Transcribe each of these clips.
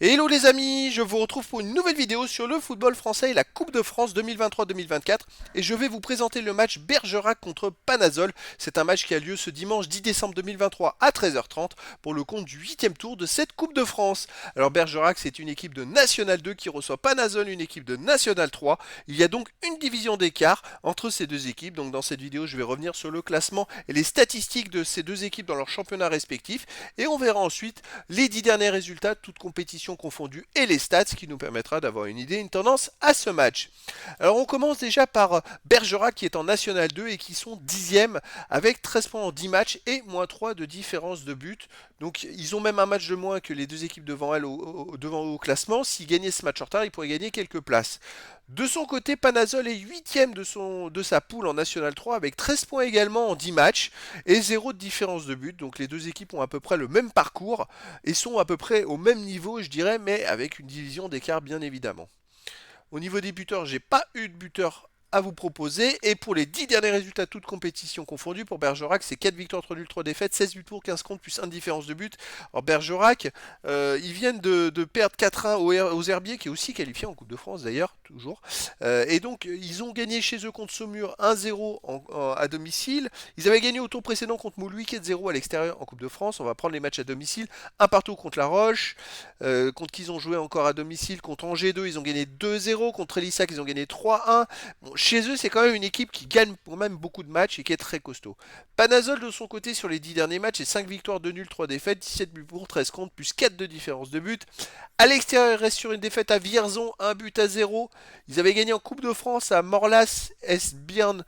Hello les amis, je vous retrouve pour une nouvelle vidéo sur le football français et la Coupe de France 2023-2024 et je vais vous présenter le match Bergerac contre Panazol. C'est un match qui a lieu ce dimanche 10 décembre 2023 à 13h30 pour le compte du 8e tour de cette Coupe de France. Alors Bergerac c'est une équipe de National 2 qui reçoit Panazol, une équipe de National 3. Il y a donc une division d'écart entre ces deux équipes, donc dans cette vidéo je vais revenir sur le classement et les statistiques de ces deux équipes dans leurs championnats respectifs et on verra ensuite les 10 derniers résultats, toutes compétitions confondues, et les stats, ce qui nous permettra d'avoir une idée, une tendance à ce match. Alors on commence déjà par Bergerac qui est en National 2 et qui sont 10e avec 13 points en 10 matchs et moins 3 de différence de but. Donc ils ont même un match de moins que les deux équipes devant elles devant eux au classement. S'ils gagnaient ce match en retard, ils pourraient gagner quelques places. De son côté, Panazol est 8e de sa poule en National 3 avec 13 points également en 10 matchs et 0 de différence de but. Donc les deux équipes ont à peu près le même parcours et sont à peu près au même niveau, je dirais, mais avec une division d'écart bien évidemment. Au niveau des buteurs, j'ai pas eu de buteur à vous proposer. Et pour les 10 derniers résultats, toutes compétitions confondues, pour Bergerac, c'est 4 victoires, 3 nuls, 3 défaites, 16 buts pour, 15 contre, plus 1 différence de but. Alors Bergerac, ils viennent de perdre 4-1 aux Herbiers, qui est aussi qualifié en Coupe de France d'ailleurs, toujours. Et donc, ils ont gagné chez eux contre Saumur 1-0 à domicile. Ils avaient gagné au tour précédent contre Moulouis 4-0 à l'extérieur en Coupe de France. On va prendre les matchs à domicile. Un partout contre La Roche, contre qui ils ont joué encore à domicile. Contre Angers 2, ils ont gagné 2-0. Contre Elissac, ils ont gagné 3-1. Bon, chez eux, c'est quand même une équipe qui gagne quand même beaucoup de matchs et qui est très costaud. Panazol, de son côté, sur les 10 derniers matchs, c'est 5 victoires, 2 nuls, 3 défaites, 17 buts pour, 13 contre, plus 4 de différence de but. À l'extérieur, ils restent sur une défaite à Vierzon, 1-0. Ils avaient gagné en Coupe de France à Morlas, Esbirn,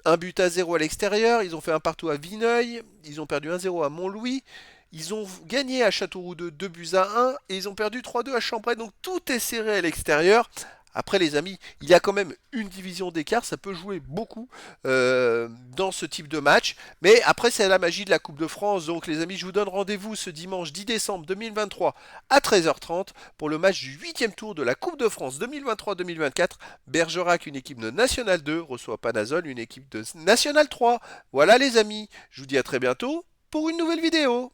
1-0 à l'extérieur. Ils ont fait un partout à Vineuil. Ils ont perdu 1-0 à Montlouis. Ils ont gagné à Châteauroux 2 buts à 1 et ils ont perdu 3-2 à Chambray. Donc tout est serré à l'extérieur. Après les amis, il y a quand même une division d'écart, ça peut jouer beaucoup dans ce type de match. Mais après c'est la magie de la Coupe de France. Donc les amis, je vous donne rendez-vous ce dimanche 10 décembre 2023 à 13h30 pour le match du 8e tour de la Coupe de France 2023-2024. Bergerac, une équipe de National 2, reçoit Panazol, une équipe de National 3. Voilà les amis, je vous dis à très bientôt pour une nouvelle vidéo.